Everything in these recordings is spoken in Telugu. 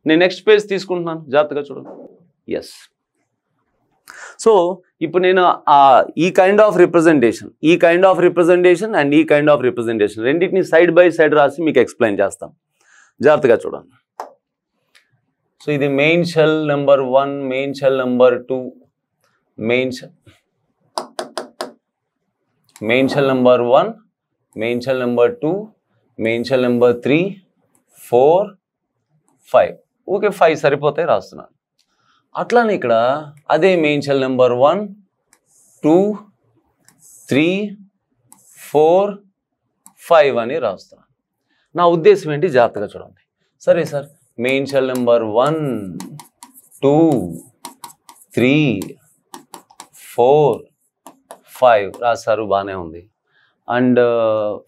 నేను నెక్స్ట్ పేజ్ తీసుకుంటున్నాను, జాగ్రత్తగా చూడండి. ఎస్. సో ఇప్పుడు నేను ఈ కైండ్ ఆఫ్ రిప్రజెంటేషన్ అండ్ ఈ కైండ్ ఆఫ్ రిప్రజెంటేషన్ రెండింటిని సైడ్ బై సైడ్ రాసి మీకు ఎక్స్ప్లెయిన్ చేస్తాం, జాగ్రత్తగా చూడండి. సో ఇది main shell number 1, main shell number 2, main shell number 1, main shell number 2, main shell number 3, 4, 5. Okay, 5 సరిపోతాయి, రాస్తున్నాను. అట్లానే ఇక్కడ అదే మెయిన్ షెల్ నెంబర్ 1, 2, 3, 4, 5 అని రాస్తున్నాను. నా ఉద్దేశం ఏంటి, జాగ్రత్తగా చూడండి. సరే సార్, మెయిన్ షెల్ నెంబర్ 1, 2, 3, 4, 5 రాశారు, బాగానే ఉంది. అండ్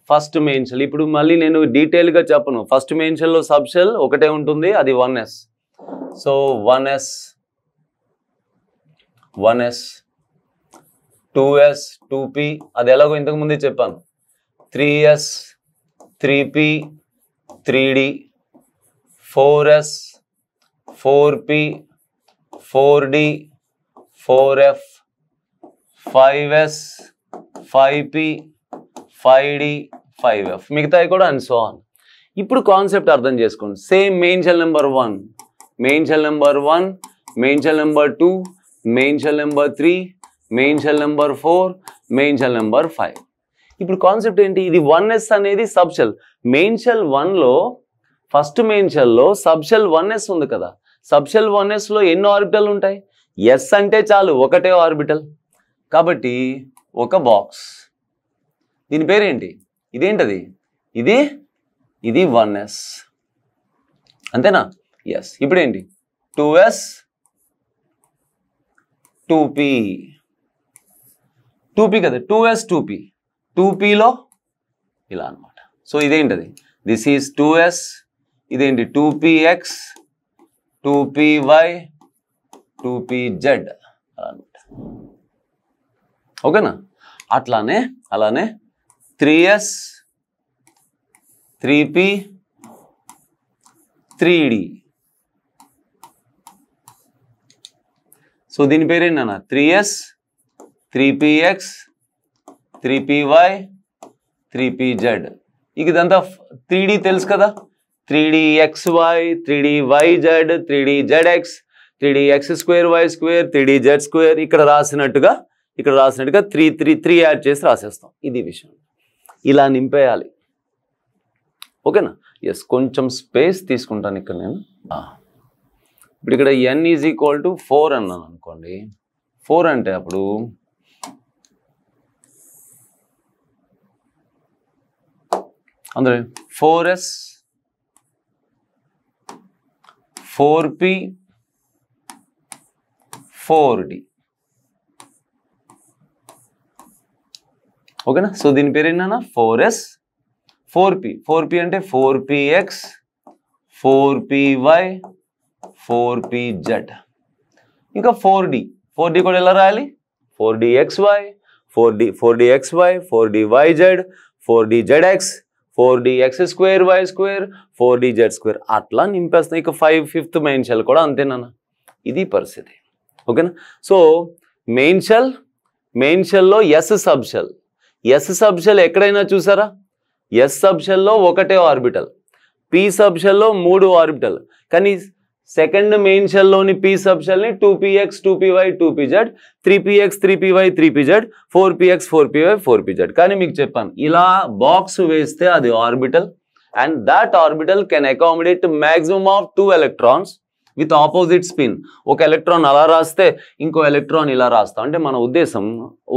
ఫస్ట్ మెయిన్ షెల్, ఇప్పుడు మళ్ళీ నేను డీటెయిల్గా చెప్పను. ఫస్ట్ మెయిన్ షెల్లో సబ్ షెల్ ఒకటే ఉంటుంది, అది 1s. So 1s, 2s, 2p, అది ఎలాగో ఇంతకు ముందే చెప్పాను. 3s, 3p, 3d, 4s, 4p, 4d, 4f, 5s, 5p, 5d, 5f, మిగతాయి కూడా అండ్ సో ఆన్. ఇప్పుడు కాన్సెప్ట్ అర్థం చేసుకోండి. Same main shell number 1, main shell number 1, main shell number 2, main shell number 3, main shell number 4, main shell number 5. ఇప్పుడు కాన్సెప్ట్ ఏంటి, ఇది 1s అనేది సబ్ షెల్. మెయిన్ షెల్ 1లో ఫస్ట్ మెయిన్ షెల్లో సబ్ షెల్ 1s ఉంది కదా. సబ్ షెల్ 1sలో ఎన్ని ఆర్బిటల్ ఉంటాయి? ఎస్ అంటే చాలు, ఒకటే ఆర్బిటల్. కాబట్టి ఒక బాక్స్, దీని పేరేంటి, ఇదేంటది, ఇది 1s, అంతేనా? ఎస్. ఇప్పుడేంటి, 2s, 2p కదా, 2s, 2p, 2pలో ఇలా అనమాట. సో ఇదేంటది, దిస్ ఈజ్ 2s, ఇదేంటి 2px, 2py, 2pz అనమాట. ఓకేనా? అలానే 3s, 3p, 3d. సో దీని పేరేంటన్నా, 3s, 3px, 3py, 3pz. ఇదంతా 3d తెలుసు కదా, 3dxy, 3dyz, 3dzx, 3dx²y², 3dz². ఇక్కడ రాసినట్టుగా 3 యాడ్ చేసి రాసేస్తాం. ఇది విషయం, ఇలా నింపేయాలి. ఓకేనా? ఎస్. కొంచెం స్పేస్ తీసుకుంటాను ఇక్కడ నేను. ఇప్పుడు ఇక్కడ n = 4 అన్నాను అనుకోండి. 4 అంటే అప్పుడు అందులో 4s, 4p, 4d. ఓకేనా? సో దీని పేరేంటన్నా, 4s, 4p. 4p అంటే 4px, 4py, 4pz. ఇంకా 4d కూడా ఎలా రాయాలి, 4dxy, 4dxy, 4dyz, 4dzx, 4dx²y², 4dz². అట్లా నింపేస్తాం. ఇక 5th మెయిన్ షెల్ కూడా అంతేనా, ఇది పరిస్థితి. ఓకేనా? సో మెయిన్ షెల్లో ఎస్ సబ్ షెల్ ఎక్కడైనా చూసారా? ఎస్ సబ్ షెల్లో ఒకటే ఆర్బిటల్, పి సబ్ షెల్లో 3 ఆర్బిటల్. కానీ సెకండ్ మెయిన్ షెల్లోని పి సబ్ షెల్ని 2px, 2py, 2pz, 3px, 3py, 3pz, 4px, 4py, 4pz. కానీ మీకు చెప్పాను, ఇలా బాక్స్ వేస్తే అది orbital, and that orbital can accommodate maximum of 2 electrons with opposite spin. ఒక ఎలక్ట్రాన్ అలా రాస్తే ఇంకో ఎలక్ట్రాన్ ఇలా రాస్తాం. అంటే మన ఉద్దేశం,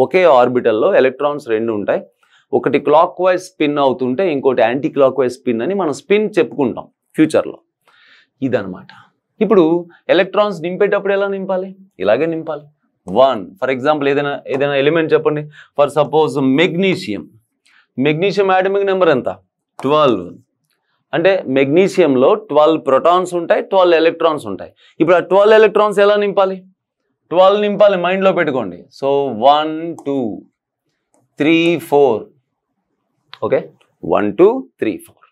ఒకే ఆర్బిటల్లో ఎలక్ట్రాన్స్ 2 ఉంటాయి. ఒకటి క్లాక్ వైజ్ స్పిన్ అవుతుంటే ఇంకోటి యాంటీ క్లాక్ వైజ్ స్పిన్ అని మనం స్పిన్ చెప్పుకుంటాం ఫ్యూచర్లో. ఇదనమాట. ఇప్పుడు ఎలక్ట్రాన్స్ నింపేటప్పుడు ఎలా నింపాలి, ఇలాగే నింపాలి. 1 ఫర్ ఎగ్జాంపుల్ ఏదైనా ఎలిమెంట్ చెప్పండి. For suppose magnesium atomic number ఎంత, 12. అంటే మెగ్నీషియంలో 12 ప్రోటాన్స్ ఉంటాయి, 12 ఎలక్ట్రాన్స్ ఉంటాయి. ఇప్పుడు ఆ 12 ఎలక్ట్రాన్స్ ఎలా నింపాలి, 12 నింపాలి, మైండ్లో పెట్టుకోండి. సో 1 2 3 4. ఓకే, 1 2 3 4.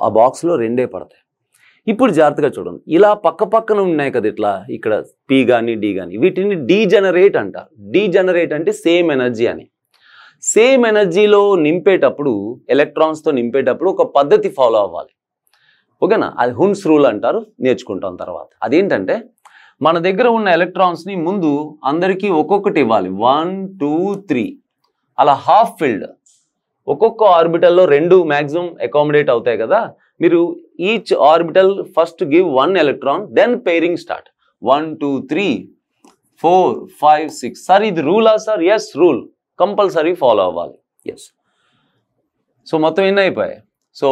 ఆ బాక్స్లో 2 పడతాయి. ఇప్పుడు జాగ్రత్తగా చూడండి, ఇలా పక్క పక్కన ఉన్నాయి కదా ఇట్లా, ఇక్కడ పి కానీ డి కానీ, వీటిని డీజనరేట్ అంటారు. డీజనరేట్ అంటే సేమ్ ఎనర్జీ అని. సేమ్ ఎనర్జీలో నింపేటప్పుడు, ఎలక్ట్రాన్స్తో నింపేటప్పుడు ఒక పద్ధతి ఫాలో అవ్వాలి. ఓకేనా? అది హున్స్ రూల్ అంటారు, నేర్చుకుంటాం తర్వాత. అదేంటంటే మన దగ్గర ఉన్న ఎలక్ట్రాన్స్ని ముందు అందరికీ ఒక్కొక్కటి ఇవ్వాలి. 1 2 3 అలా హాఫ్ ఫిల్డ్. ఒక్కొక్క ఆర్బిటల్లో 2 మ్యాక్సిమం అకామిడేట్ అవుతాయి కదా. మీరు each orbital first give 1 electron, then pairing start. 1 2 3 4 5 6. Sir ఇది రూలా sir? Yes, rule compulsory follow అవ్వాలి. ఎస్. సో మొత్తం ఎన్ని అయిపోయాయి? సో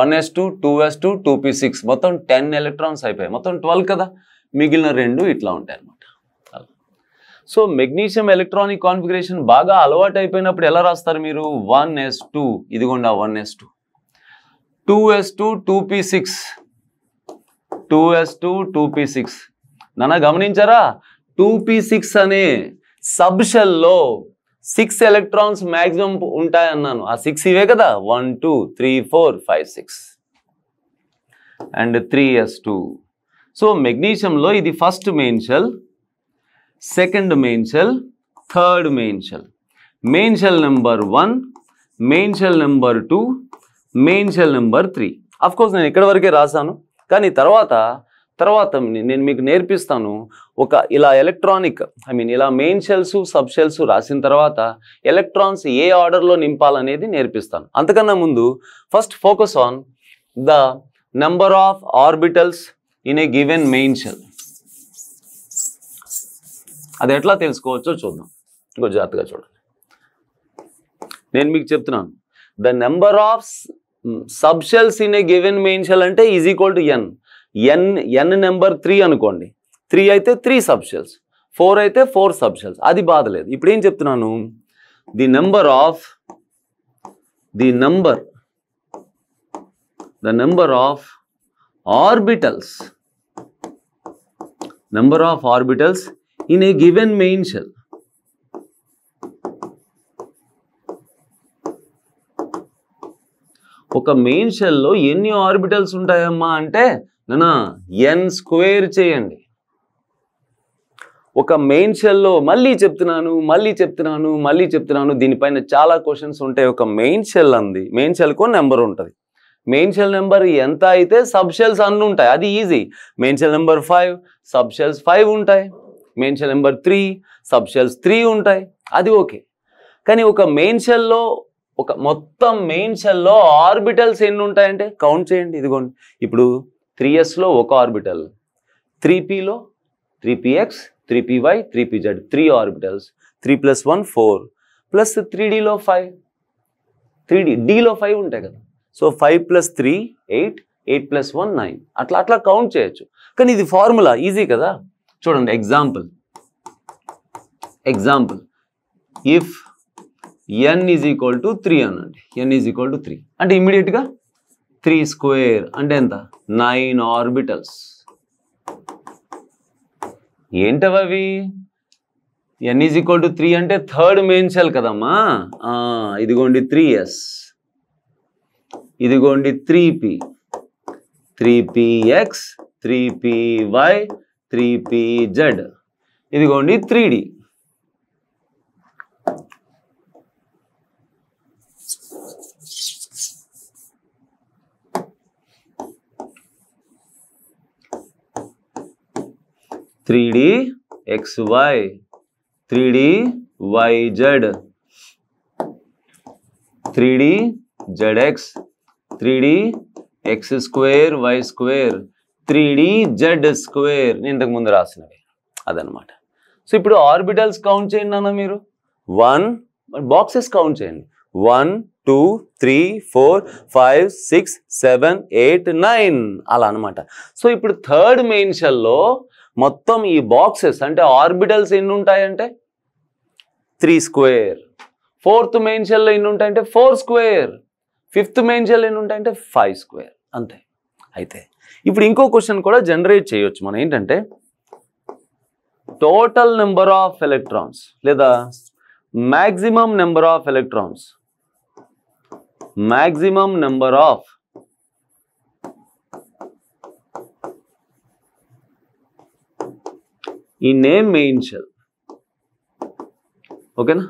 1s2 2s2 2p6 మొత్తం 10 ఎలక్ట్రాన్స్ అయిపోయాయి. మొత్తం 12 కదా, మిగిలిన 2 ఇట్లా ఉంటాయి అన్నమాట. సో మెగ్నీషియం ఎలక్ట్రానిక్ కాన్ఫిగరేషన్ బాగా అలవాటు అయిపోయినప్పుడు ఎలా రాస్తారు మీరు? 1s2, ఇదిగోండి 1s2, 2s2 2p6, 2s2 2p6. నాన్న గమనించారా? 2p6 అనే సబ్ షెల్లో 6 ఎలక్ట్రాన్స్ మ్యాక్సిమం ఉంటాయన్నాను. ఆ 6 ఇవే కదా, 1 2 3 4 5 6 అండ్ 3s2. సో మెగ్నీషియంలో ఇది first main shell, second main shell, third main shell. Main shell number 1, main shell number 2, main shell number 3. Of course నేను ఇక్కడ వరకే రాశాను, కానీ తర్వాత నేను మీకు నేర్పిస్తాను. ఒక ఇలా ఎలక్ట్రానిక్ ఇలా మెయిన్ షెల్స్ సబ్ షెల్స్ రాసిన తర్వాత ఎలక్ట్రాన్స్ ఏ ఆర్డర్లో నింపాలనేది నేర్పిస్తాను. అంతకన్నా ముందు first focus on the number of orbitals in a given main shell. అది ఎట్లా తెలుసుకోవచ్చో చూద్దాం. ఇంకో జాగ్రత్తగా చూడండి, నేను మీకు చెప్తున్నాను. The number of sub shells in a given main shell అంటే is equal to n number 3 అనుకోండి. 3 అయితే 3 సబ్ షెల్స్, 4 అయితే 4 సబ్ షెల్స్. అది బాధలేదు. ఇప్పుడు ఏం చెప్తున్నాను? The number of orbitals in a given main shell. ఒక మెయిన్ షెల్లో ఎన్ని ఆర్బిటల్స్ ఉంటాయమ్మా అంటే n స్క్వేర్ చేయండి. ఒక మెయిన్ షెల్లో మళ్ళీ చెప్తున్నాను, దీనిపైన చాలా క్వశ్చన్స్ ఉంటాయి. ఒక మెయిన్ షెల్ అంది, మెయిన్ షెల్కో నెంబర్ ఉంటుంది. మెయిన్ షెల్ నెంబర్ ఎంత అయితే సబ్ షెల్స్ అన్నీ ఉంటాయి. అది easy. Main shell number 5, sub shells 5 ఉంటాయి. Main shell number 3, sub shells 3 ఉంటాయి. అది ఓకే. కానీ ఒక మెయిన్ షెల్లో, ఒక మొత్తం మెయిన్ షెల్లో ఆర్బిటల్స్ ఎన్ని ఉంటాయంటే కౌంట్ చేయండి. ఇదిగోండి, ఇప్పుడు 3sలో ఒక ఆర్బిటల్, 3pలో 3px, 3py, 3pz 3 orbitals, 3 + 1 4 plus 3dలో 5, 3dలో 5 ఉంటాయి కదా. సో 5 + 3 8, 8 + 1 9, అట్లా కౌంట్ చేయొచ్చు. కానీ ఇది ఫార్ములా ఈజీ కదా. చూడండి, ఎగ్జాంపుల్ ఇఫ్ n = 3 అనండి. n = 3 అంటే ఇమ్మీడియట్గా 3 స్క్వేర్ అంటే ఎంత? 9 ఆర్బిటల్స్. ఏంటవి? n = 3 అంటే థర్డ్ మెయిన్ షెల్ కదమ్మా. ఇదిగోండి 3s, ఇదిగోండి 3p, 3px, 3py, 3pz, ఇదిగోండి 3d. Three xy, 3d yz, 3d zx, 3d x square y square, 3d z square. నేను ఇంతకు ముందు రాసినవి అదనమాట. సో ఇప్పుడు ఆర్బిటల్స్ కౌంట్ చేయండి అన్న మీరు. 1 బాక్సెస్ కౌంట్ చేయండి. 1 2 3 4 5 6 7 8 9 అలా అనమాట. సో ఇప్పుడు థర్డ్ మెయిన్ షెల్లో మొత్తం ఈ బాక్సెస్ అంటే ఆర్బిటల్స్ ఎన్ని ఉంటాయంటే 3 స్క్వేర్. ఫోర్త్ మెయిన్ షెల్లో ఎన్ని ఉంటాయంటే 4 స్క్వేర్. ఫిఫ్త్ మెయిన్ షెల్ ఎన్ని ఉంటాయంటే 5 స్క్వేర్. అంతే. అయితే ఇప్పుడు ఇంకో క్వశ్చన్ కూడా జనరేట్ చేయొచ్చు మనం. ఏంటంటే టోటల్ నెంబర్ ఆఫ్ ఎలక్ట్రాన్స్ లేదా maximum number of electrons, maximum number of in a main shell. ఓకేనా,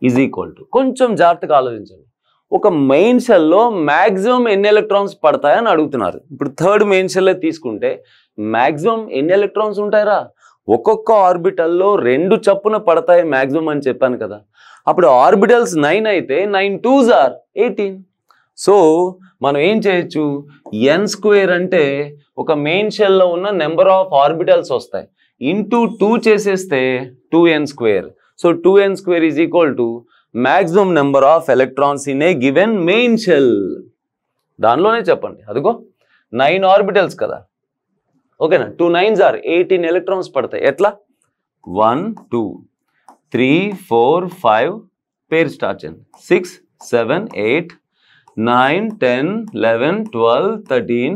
ఈజ్ ఈక్వల్ టు, కొంచెం జాగ్రత్తగా ఆలోచించండి, ఒక మెయిన్ షెల్లో మ్యాక్సిమం ఎన్ని ఎలక్ట్రాన్స్ పడతాయని అడుగుతున్నారు. ఇప్పుడు థర్డ్ మెయిన్ షెల్ తీసుకుంటే మ్యాక్సిమం ఎన్ని ఎలక్ట్రాన్స్ ఉంటాయరా, ఒక్కొక్క ఆర్బిటల్లో 2 చప్పున పడతాయి మ్యాక్సిమం అని చెప్పాను కదా. అప్పుడు ఆర్బిటల్స్ 9 అయితే 9 2s are 18. సో మనం ఏం చేయొచ్చు, ఎన్ స్క్వేర్ అంటే ఒక మెయిన్ షెల్లో ఉన్న నెంబర్ ఆఫ్ ఆర్బిటల్స్ వస్తాయి, ఇంటూ 2 చేసేస్తే 2n square. So 2n square is equal to maximum number of electrons in a given main shell. దానిలోనే చెప్పండి, అదిగో 9 ఆర్బిటల్స్ కదా, ఓకేనా, 2 9s are 18 ఎలక్ట్రాన్స్ పడతాయి. ఎట్లా, 1 2 3 4 5 పేరు స్టార్ట్ చేయండి, 6 7 8 9 10 11 12 13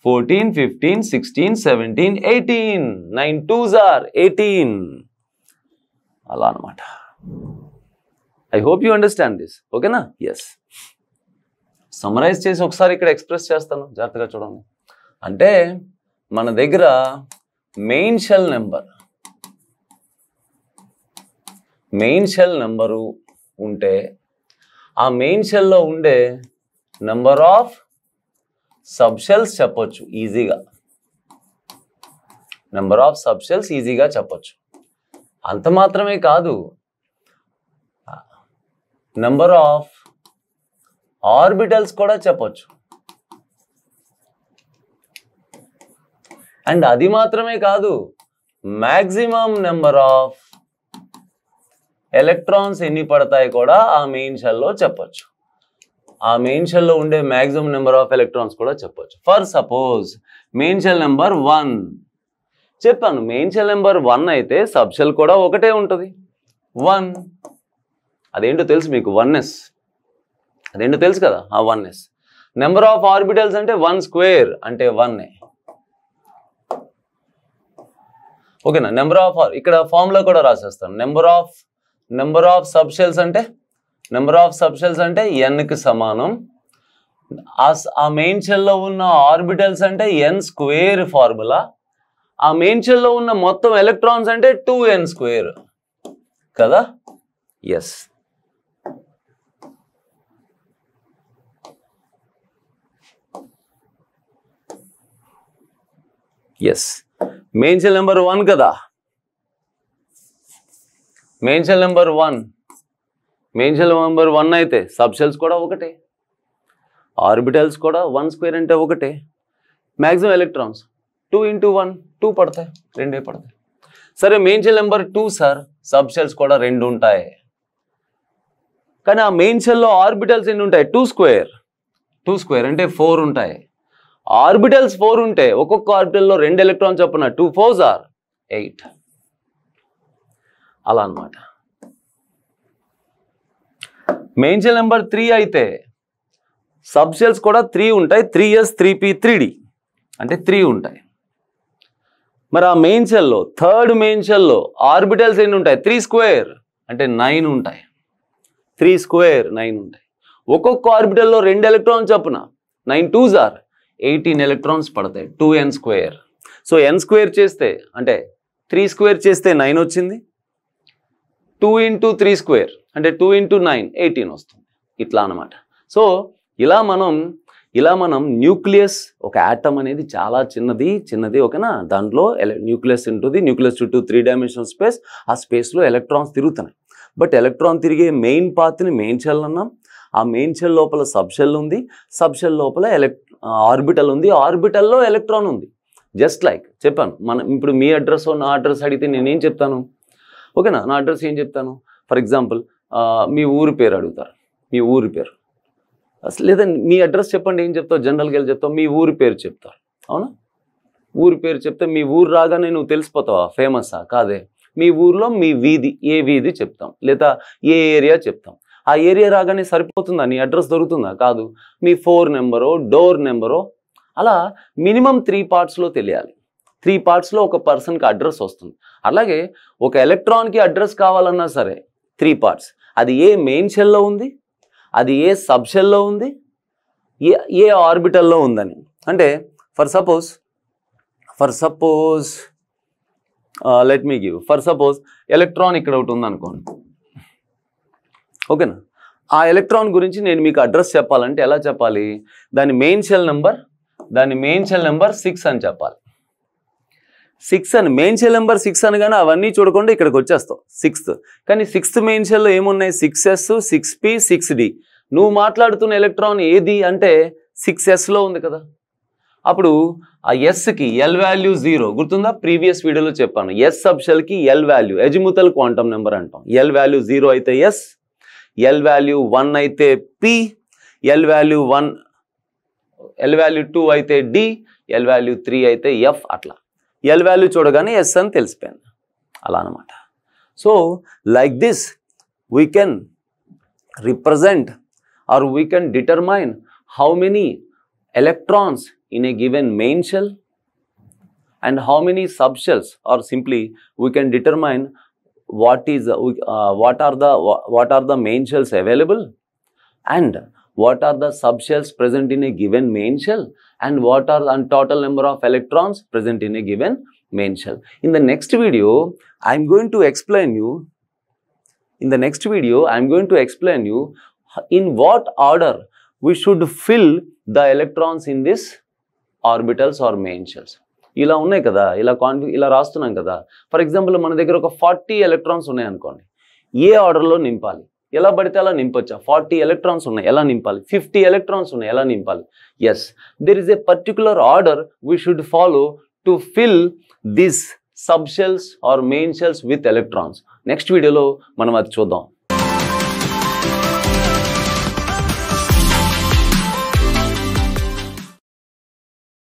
14 15 16 17 18. 9 2s are 18. అలా అన్నమాట. I hope you understand this. ఓకేనా, ఎస్. సమ్మరైజ్ చేసి ఒకసారి ఇక్కడ ఎక్స్ప్రెస్ చేస్తాను, జాగ్రత్తగా చూడండి. అంటే మన దగ్గర మెయిన్ షెల్ నెంబరు ఉంటే ఆ మెయిన్ షెల్లో ఉండే నెంబర్ ఆఫ్ సబ్ షెల్స్ చెప్పొచ్చు ఈజీగా, నెంబర్ ఆఫ్ సబ్ షెల్స్ ఈజీగా చెప్పొచ్చు. అంత మాత్రమే కాదు, నెంబర్ ఆఫ్ ఆర్బిటల్స్ కూడా చెప్పొచ్చు. అండ్ అది మాత్రమే కాదు, మ్యాక్సిమం నెంబర్ ఆఫ్ ఎలక్ట్రాన్స్ ఎన్ని పడతాయి కూడా ఆ మెయిన్ షెల్లో చెప్పొచ్చు. ఆ మెయిన్ షెల్లో ఉండే మ్యాక్సిమం నెంబర్ ఆఫ్ ఎలక్ట్రాన్స్ కూడా చెప్పొచ్చు. For suppose main shell number 1 చెప్పాను, మెయిన్ షెల్ నెంబర్ 1 అయితే సబ్ షెల్ కూడా ఒకటే ఉంటుంది, 1. అదేంటో తెలుసు మీకు, 1s. అదేంటో తెలుసు కదా, ఆ 1s. నెంబర్ ఆఫ్ ఆర్బిటల్స్ అంటే 1 స్క్వేర్ అంటే 1. ఓకేనా, నెంబర్ ఆఫ్, ఇక్కడ ఫార్ములా కూడా రాసేస్తాను, నెంబర్ ఆఫ్ సబ్ షెల్స్ అంటే nకి సమానం. ఆ మెయిన్ షెల్లో ఉన్న ఆర్బిటల్స్ అంటే n స్క్వేర్ ఫార్ములా. ఆ మెయిన్ షెల్లో ఉన్న మొత్తం ఎలక్ట్రాన్స్ అంటే 2n స్క్వేర్ కదా. ఎస్, మెయిన్ షెల్ నెంబర్ 1 కదా, మెయిన్ షెల్ నెంబర్ 1 అయితే సబ్ షెల్స్ కూడా ఒకటే, ఆర్బిటల్స్ కూడా 1 స్క్వేర్ అంటే ఒకటే, మ్యాక్సిమం ఎలక్ట్రాన్స్ 2 × 1 2 పడతాయి, 2 పడతాయి. సరే మెయిన్ షెల్ నెంబర్ 2 సార్, సబ్ షెల్స్ కూడా 2 ఉంటాయి, కానీ ఆ మెయిన్ షెల్లో ఆర్బిటల్స్ ఎన్ని ఉంటాయి, 2 స్క్వేర్ అంటే 4 ఉంటాయి. ఆర్బిటల్స్ 4 ఉంటే ఒక్కొక్క ఆర్బిటల్లో 2 ఎలక్ట్రాన్స్ చొప్పున 2 4s are 8. అలా అన్నమాట. మెయిన్ షెల్ నెంబర్ 3 అయితే సబ్ షెల్స్ కూడా 3 ఉంటాయి, 3s 3p 3d అంటే 3 ఉంటాయి. మరి ఆ మెయిన్ షెల్లో, థర్డ్ మెయిన్ షెల్లో ఆర్బిటల్స్ ఎన్ని ఉంటాయి, 3 స్క్వేర్ అంటే 9 ఉంటాయి, 3 స్క్వేర్ 9 ఉంటాయి. ఒక్కొక్క ఆర్బిటల్లో 2 ఎలక్ట్రాన్స్ చొప్పున 9 2s are 18 ఎలక్ట్రాన్స్ పడతాయి, 2n square. So n square చేస్తే అంటే 3 స్క్వేర్ చేస్తే 9 వచ్చింది, 2 × 3 స్క్వేర్ అంటే 2 × 9 18 వస్తుంది. ఇట్లా అన్నమాట. సో ఇలా మనం న్యూక్లియస్, ఒక యాటమ్ అనేది చాలా చిన్నది ఓకేనా, దాంట్లో న్యూక్లియస్ ఉంటుంది, న్యూక్లియస్ చుట్టూ 3 డైమెన్షనల్ స్పేస్, ఆ స్పేస్లో ఎలక్ట్రాన్స్ తిరుగుతున్నాయి. బట్ ఎలక్ట్రాన్ తిరిగే మెయిన్ పాత్ని మెయిన్ షెల్ అన్నాం. ఆ మెయిన్ షెల్ లోపల సబ్ షెల్ ఉంది, సబ్ షెల్ లోపల ఆర్బిటల్ ఉంది, ఆర్బిటల్లో ఎలక్ట్రాన్ ఉంది. జస్ట్ లైక్ చెప్పాను, మనం ఇప్పుడు మీ అడ్రస్ నా అడ్రస్ అడిగితే నేనేం చెప్తాను, ఓకేనా, నా అడ్రస్ ఏం చెప్తాను. ఫర్ ఎగ్జాంపుల్ మీ ఊరి పేరు అడుగుతారు, మీ ఊరి పేరు, లేదా మీ అడ్రస్ చెప్పండి, ఏం చెప్తావు, జనరల్గా వెళ్ళి చెప్తావు, మీ ఊరి పేరు చెప్తారు, అవునా. ఊరి పేరు చెప్తే మీ ఊరు రాగానే నువ్వు తెలిసిపోతావా, ఫేమస్సా కాదే. మీ ఊర్లో మీ వీధి, ఏ వీధి చెప్తాం, లేదా ఏ ఏరియా చెప్తాం. ఆ ఏరియా రాగానే సరిపోతుందా, నీ అడ్రస్ దొరుకుతుందా, కాదు. మీ 4 నెంబరో, డోర్ నెంబరో, అలా మినిమం 3 పార్ట్స్లో తెలియాలి. 3 పార్ట్స్లో ఒక పర్సన్కి అడ్రస్ వస్తుంది. అలాగే ఒక ఎలక్ట్రాన్కి అడ్రస్ కావాలన్నా సరే 3 పార్ట్స్. అది ఏ మెయిన్ షెల్లో ఉంది, అది ఏ సబ్ షెల్లో ఉంది, ఏ ఆర్బిటల్లో ఉందని. అంటే for suppose let me give for suppose electron ఇక్కడ ఒకటి ఉందనుకోండి, ఓకేనా? ఆ ఎలక్ట్రాన్ గురించి నేను మీకు అడ్రస్ చెప్పాలంటే ఎలా చెప్పాలి? దాని మెయిన్ షెల్ నెంబర్ 6 అని చెప్పాలి. 6 అని మెయిన్ షెల్ నెంబర్ 6 అనగానే అవన్నీ చూడకుండా ఇక్కడికి వచ్చేస్తావు 6th. కానీ 6th మెయిన్ షెల్లో ఏమున్నాయి? 6s 6p 6d. నువ్వు మాట్లాడుతున్న ఎలక్ట్రాన్ ఏది అంటే 6sలో ఉంది కదా. అప్పుడు ఆ ఎస్కి ఎల్ వాల్యూ 0 గుర్తుందా? ప్రీవియస్ వీడియోలో చెప్పాను. ఎస్ సబ్షెల్కి L value azimuthal quantum number అంటాం. ఎల్ వాల్యూ 0 అయితే ఎస్, ఎల్ వాల్యూ 1 అయితే పి, ఎల్ వాల్యూ 2 అయితే డి, ఎల్ వాల్యూ 3 అయితే ఎఫ్. అట్లా ఎల్ వాల్యూ చూడగానే ఎస్ అని తెలిసిపోయింది. అలా అనమాట. So like this we can represent or we can determine how many electrons in a given main shell and how many subshells, or simply we can determine what are the main shells available and what are the subshells present in a given main shell and what are the total number of electrons present in a given main shell. In the next video I am going to explain you in what order we should fill the electrons in this orbitals or main shells. ఇలా ఉన్నాయి కదా, ఇలా రాస్తున్నాం కదా. ఫర్ ఎగ్జాంపుల్ మన దగ్గర ఒక 40 ఎలక్ట్రాన్స్ ఉన్నాయి అనుకోండి. ఏ ఆర్డర్లో నింపాలి? ఎలా పడితే అలా నింపొచ్చా? 40 ఎలక్ట్రాన్స్ ఉన్నాయి, ఎలా నింపాలి? 50 ఎలక్ట్రాన్స్ ఉన్నాయి, ఎలా నింపాలి? Yes, there is a particular order we should follow to fill this sub shells or main shells with electrons. Next వీడియోలో మనం అది చూద్దాం.